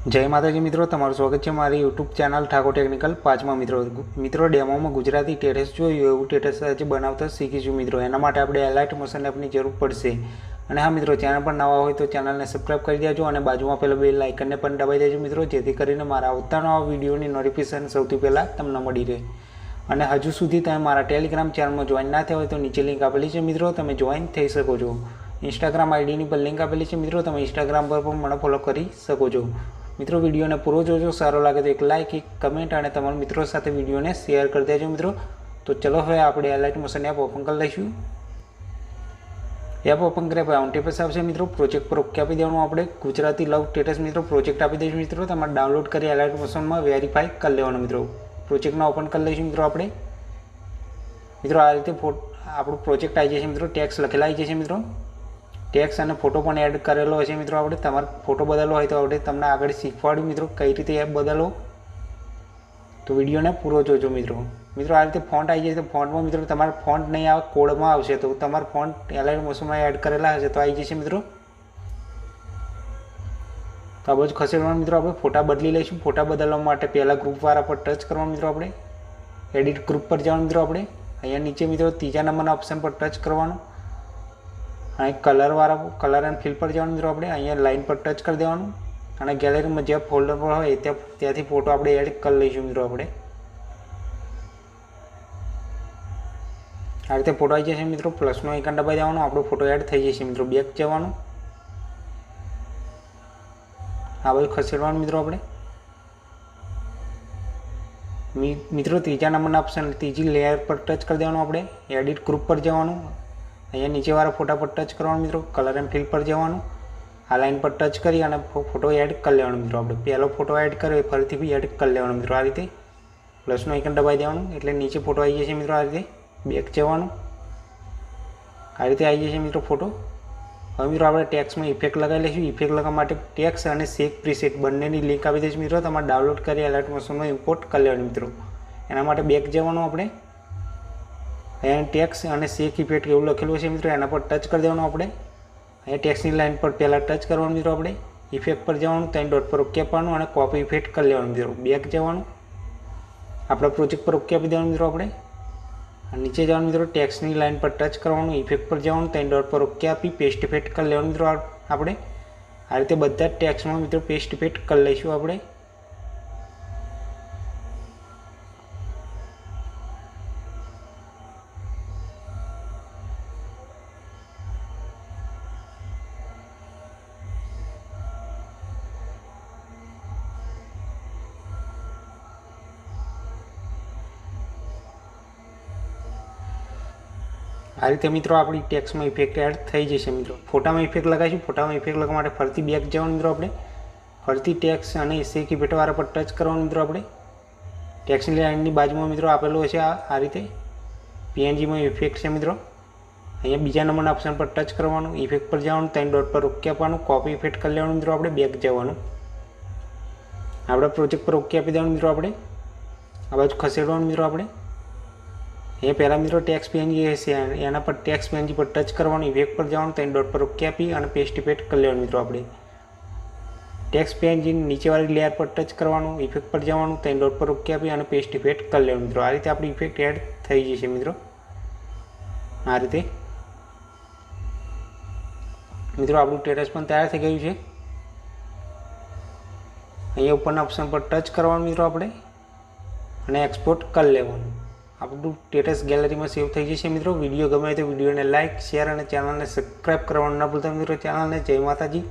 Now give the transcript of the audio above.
जय माताजी मित्रों, तमारुं स्वागत है मारी यूट्यूब चैनल ठाकोर टेक्निकल 5 मित्रों डेमो में गुजराती टेरेस जो एवं टेरेस आज बनावता शीखीशुं मित्रों। एना माटे आपणे एलाइट मशीन एपनी जरूर पड़शे। अने हाँ मित्रों, चैनल पर नवा होय तो चैनल ने सब्सक्राइब कर देजो और बाजू में पेला बेल आइकन ने पण दबाई देजो मित्रों, जेथी करीने मारा आवता नवा विडियोनी नोटिफिकेशन सौथी पहेला तमने मळी रहे। अने हजू सुधी तमे मारा टेलिग्राम चैनल में जॉइन ना थया होय तो नीचे लिंक आपेली छे मित्रों, तमे जॉइन थई शको छो। इंस्टाग्राम आईडी पर लिंक आपेली छे मित्रों, तमे इंस्टाग्राम पर पण मने फॉलो करी शको छो। मित्रों वीडियो ने पूरो जोजो, सारो लगे तो एक लाइक, एक कमेंट और तमारा मित्रों साथ वीडियो ने शेयर कर देजो मित्रों। तो चलो हवे आपणे एलाइट मशीन एप ओपन कर लईशुं। एप ओपन करे पे ऑन टेपेस आवशे मित्रों। प्रोजेक्ट पर ओके आपी देवानुं। आपणे गुजराती लव टेटस मित्रों प्रोजेक्ट आपी दईशुं मित्रों। तमारे डाउनलॉड करी एलाइट मशीन में वेरीफाई कर लेवानुं मित्रों। प्रोजेक्ट ने ओपन कर लईशुं मित्रों। आपणे मित्रों आ रीते आपणुं प्रोजेक्ट आई जशे मित्रों। टेक्स लखेला आई जशे मित्रों। टेक्स और फोटो पण एड करेलो हशे मित्रों। आपणे तमारे फोटो बदलવો હોય તો આપણે તમને આગળ શીખવાડ્યું मित्रों कई रीते एप बदलो। तो वीडियो ने पूरो जोजो मित्रों। मित्रों आ रीते फॉन्ट आई जाए तो फॉन्ट में मित्रों तमारे फॉन्ट नहीं आवे, कोड में आवशे तो तमारे फॉन्ट एलाइट मशीन में एड करेला हशे तो आई जशे मित्रों। तो आ बाजू खसेडवानुं मित्रों। आपणे फोटा बदली लईशुं। फोटा बदलवा माटे पहेला ग्रुप वाळा पर टच करवानुं मित्रों। आपणे एडिट ग्रुप पर जवानुं मित्रों। आपणे अहींया नीचे मित्रों तीजा नंबरना ऑप्शन पर टच करवानुं। अँ कलर वाला कलर एंड फिल पर जाओ मित्रों। अपने अँ लाइन पर टच कर देवानुं अने गैलरी में जे फोल्डर पर होय त्याथी फोटो आपणे एड कर लईशुं मित्रों। आपणे आ रीते फोटो आई जशे मित्रों। प्लसनो आइकन दबाई देवानुं, आपणो फोटो एड थई जशे मित्रों। बेक जवानुं, आ बाजू खसेडवानुं मित्रों। आपणे मित्रों तीजा नंबरना ऑप्शन तीजी लेयर पर टच कर देवानुं। आपणे एडिट ग्रुप पर जवानुं, अँ नीचे वाला फोटा पर टच करवानुं मित्रों। कलर एंड फिल पर जवानुं, आ लाइन पर टच करी अने फोटो एड कर लेवानुं मित्रों। आपणे पहेलो फोटो एड कर्यो फरीथी बी एड कर लेवानुं मित्रों। आ रीते प्लसनो आइकन दबाई देवानुं एटले नीचे फोटो आई जशे मित्रों। आ रीते बेक जवानुं, आ रीते आई जशे मित्रों फोटो। हवे मित्रों आपणे टेक्स में इफेक्ट लगाई लईशुं। इफेक्ट लगाववा माटे टेक्स अने शेक प्रीसेट बंनेनी लिंक आपी दईश मित्रों। तमारे डाउनलॉड करी एलाइट मशीन में इम्पोर्ट कर लेवानुं मित्रों। एना माटे बेक जवानुं। आपणे अँ टेक्स और शेक इफेक्ट एवं लखेलू है मित्रों, एना पर टच कर देवानुं। आपणे अँ टेक्स की लाइन पर पहला टच करवानुं मित्रों। आपणे इफेक्ट पर जवानुं, 3 डॉट पर ओके आपवानुं अने कॉपी इफेक्ट कर लेवानुं मित्रों। बेक जवानुं, आपणा प्रोजेक्ट पर ओके आपी देवानुं मित्रों। आपणे नीचे जवानुं मित्रों। टेक्स की लाइन पर टच करवानुं, इफेक्ट पर जवानुं, 3 डॉट पर ओके आपी पेस्ट इफेक्ट कर लेवानुं मित्रों। आपणे आ रीते बधा टेक्स में मित्रों पेस्ट इफेक्ट कर लईशुं। आपणे आ रीते मित्रों अपनी टेक्स में इफेक्ट एड थई जशे मित्रों। फोटा में इफेक्ट लगाईशुं। फोटा में इफेक्ट लगावा माटे फरती बेक जवानुं मित्रों। आपणे फरती टेक्स अने शेक इफेक्ट वाळा पर टच करवानुं मित्रों। आपणे टेक्स नी लाइननी बाजुमां मित्रों आपेलुं हशे आ रीते पीएनजी में इफेक्ट छे मित्रों। अहींया बीजा नंबरना ऑप्शन पर टच करवानुं, इफेक्ट पर जवानुं, 3 डॉट पर ओके आपवानुं, कॉपी इफेक्ट कर लेवानुं मित्रों। आपणे बेक जवानुं, आपणा प्रोजेक्ट पर ओके आपी देवानुं मित्रों। आपणे आ बाजू खसेडवानुं मित्रों। आपणे ये पहला मित्रों टेक्स पीएनजी है एना पर टेक्स पीएनजी पर टच करवानुं, इफेक्ट पर जाओ, 3 डॉट पर ओके आपी अने पेस्ट इफेक्ट कर लेवानुं मित्रों। आपणे टेक्स पीएनजी नीचे वाली लेयर पर टच करवानुं, इफेक्ट पर जवानुं, 3 डॉट पर ओके आपी अने पेस्ट इफेक्ट कर लेवानुं मित्रों। आ रीते आपणी इफेक्ट एड थई जशे मित्रों। आ रीते मित्रों आपणुं टेरेस पण तैयार थई गयुं छे। अहींया उपरना ऑप्शन पर टच करवानुं मित्रों। आपणे अने एक्सपोर्ट कर लेवानुं। आपणुं टेरेस गैलरी में सेव थई जशे मित्रों। वीडियो गमे तो वीडियो ने लाइक, शेयर और चैनल ने सब्सक्राइब करवानुं न भूलता मित्रों। चैनल ने जय माताजी।